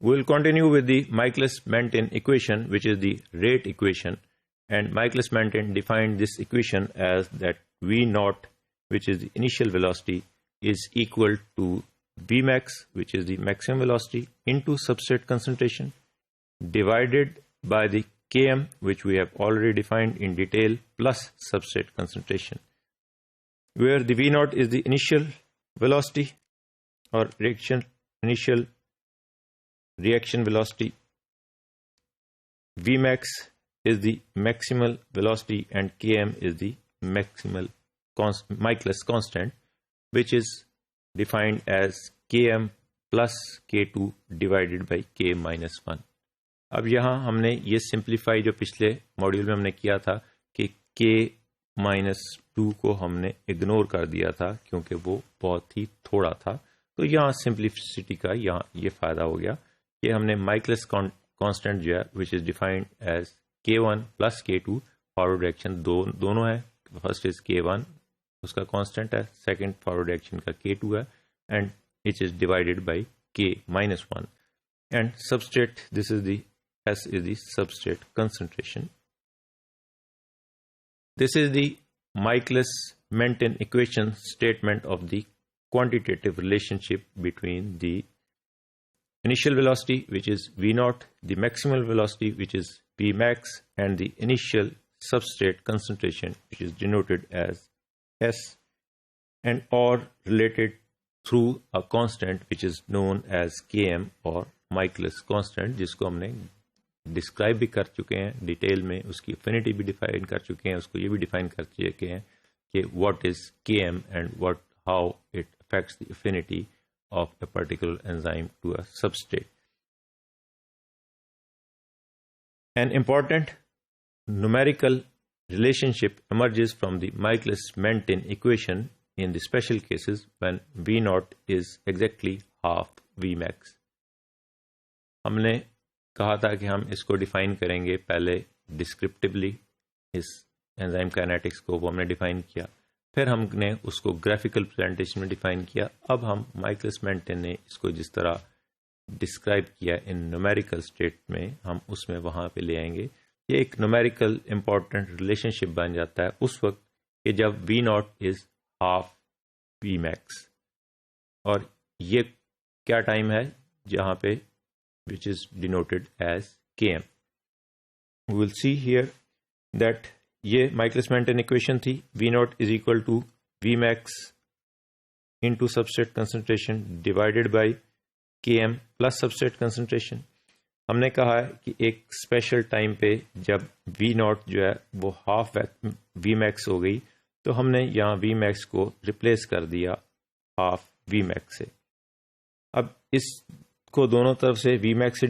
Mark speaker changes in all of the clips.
Speaker 1: We'll continue with the Michaelis-Menten equation, which is the rate equation. And Michaelis-Menten defined this equation as that V naught, which is the initial velocity, is equal to Vmax, which is the maximum velocity, into substrate concentration, divided by the Km, which we have already defined in detail, plus substrate concentration, where the V naught is the initial velocity or initial reaction velocity, Vmax is the maximal velocity, and Km is the maximal Michaelis constant, which is defined as Km plus K2 divided by K minus 1. اب یہاں ہم نے یہ simplify جو پچھلے module میں ہم نے کیا تھا کہ K مائنس 2 کو ہم نے اگنور کر دیا تھا کیونکہ وہ بہت ہی تھوڑا تھا. تو یہاں سمپلیسٹی کا یہاں یہ فائدہ ہو گیا کہ ہم نے مائیکلس کانسٹنٹ جو ہے which is defined as K1 plus K2 forward direction دونوں ہے. فرسٹ از K1 اس کا کانسٹنٹ ہے, سیکنڈ فارورڈ ڈائریکشن کا K2 ہے, and it is divided by K minus 1. And substrate, this is the S is the substrate concentration. This is the Michaelis-Menten equation statement of the quantitative relationship between the initial velocity, which is V naught, the maximal velocity, which is Vmax, and the initial substrate concentration, which is denoted as S, and or related through a constant which is known as Km or Michaelis constant, جس کو ہم نے describe بھی کر چکے ہیں detail میں, اس کی افینٹی بھی ڈیفائن کر چکے ہیں, اس کو یہ بھی ڈیفائن کر چکے ہیں کہ what is Km and how it affects the affinity of a particular enzyme to a substrate. An important numerical relationship emerges from the Michaelis-Menten equation in the special cases when V naught is exactly half Vmax. ہم نے کہا تھا کہ ہم اس کو define کریں گے پہلے ڈسکرپٹیولی, اس انزائم کائنیٹکس کو وہ ہم نے ڈیفائن کیا, پھر ہم نے اس کو گرافیکل پریزنٹیشن میں ڈیفائن کیا. اب ہم Michaelis-Menten نے اس کو جس طرح ڈسکرائب کیا ان نومیریکل اسٹیٹ میں, ہم اس میں وہاں پہ لے آئیں گے. یہ ایک نومیریکل امپورٹنٹ ریلیشن شپ بن جاتا ہے اس وقت کہ جب V naught is half Vmax, اور یہ کیا ٹائم ہے جہاں پہ which is denoted as Km. We will see here that یہ Michaelis-Menten equation تھی, V naught is equal to Vmax into substrate concentration divided by Km plus substrate concentration. ہم نے کہا ہے کہ ایک اسپیشل ٹائم پہ جب V naught جو ہے وہ ہاف Vmax ہو گئی تو ہم نے یہاں Vmax کو ریپلیس کر دیا ہاف Vmax سے. اب اس کو دونوں طرف سے Vmax سے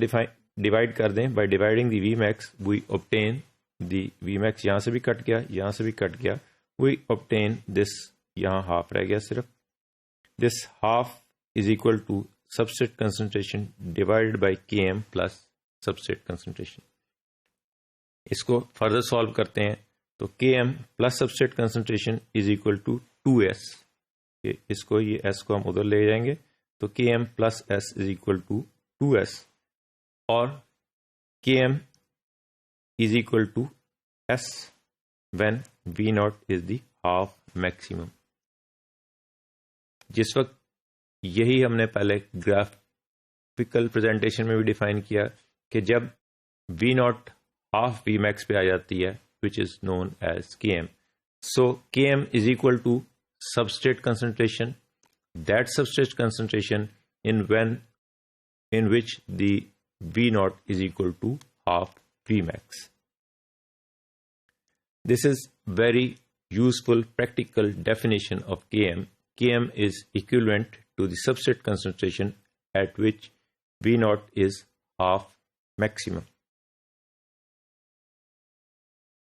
Speaker 1: ڈیوائڈ کر دیں. By dividing the Vmax we obtain the Vmax, یہاں سے بھی کٹ گیا, یہاں سے بھی کٹ گیا, وی obtain دس, یہاں ہاف رہ گیا صرف. This half is equal to substrate concentration divided by Km plus substrate concentration. اس کو فردر سالو کرتے ہیں تو Km plus substrate concentration is equal to 2S. اس کو یہ S کو ہم ادھر لے جائیں گے تو Km plus S is equal to 2S, اور Km is equal to S when V naught is the half maximum. جس وقت یہی ہم نے پہلے گرافیکل پریزنٹیشن میں بھی ڈیفائن کیا کہ جب V naught half Vmax پہ آ جاتی ہے which is known as Km. So Km is equal to substrate concentration, that substrate concentration in which the V naught is equal to half Vmax. This is very useful practical definition of Km. Km is equivalent to the substrate concentration at which V naught is half maximum.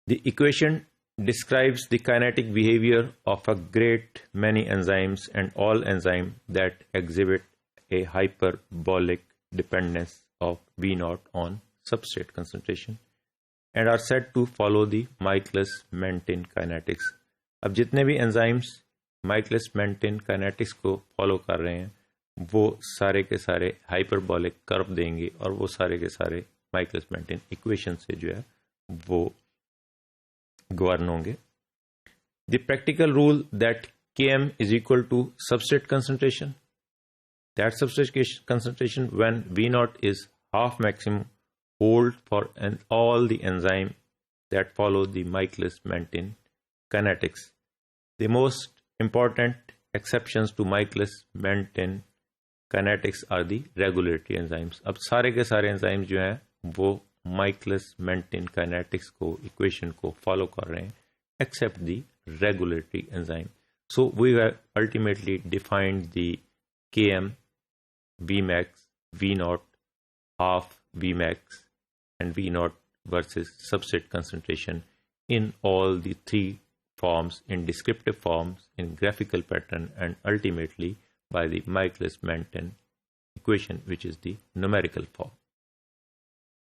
Speaker 1: The equation describes the kinetic behavior of a great many enzymes and all enzymes that exhibit a hyperbolic dependence of V naught on substrate concentration and are said to follow the Michaelis-Menten kinetics. اب جتنے بھی enzymes Michaelis-Menten kinetics کو follow کر رہے ہیں وہ سارے کے سارے ہائپربولک کرو دیں گے اور وہ سارے کے سارے مائیکلس مینٹن ایکویشن سے جو ہے وہ گورن ہوں گے. The practical rule that Km is equal to substrate concentration. That substrate concentration when V naught is half maximum hold for all the enzyme that follow the Michaelis-Menten kinetics. The most important exceptions to Michaelis-Menten kinetics are the regulatory enzymes. اب سارے کے سارے enzymes جو ہیں وہ Michaelis-Menten kinetics کو equation کو follow کر رہے ہیں except the regulatory enzyme. So we have ultimately defined the Km, Vmax, V naught, half Vmax, and V naught versus substrate concentration in all the three forms, in descriptive forms, in graphical pattern, and ultimately by the Michaelis-Menten equation, which is the numerical form.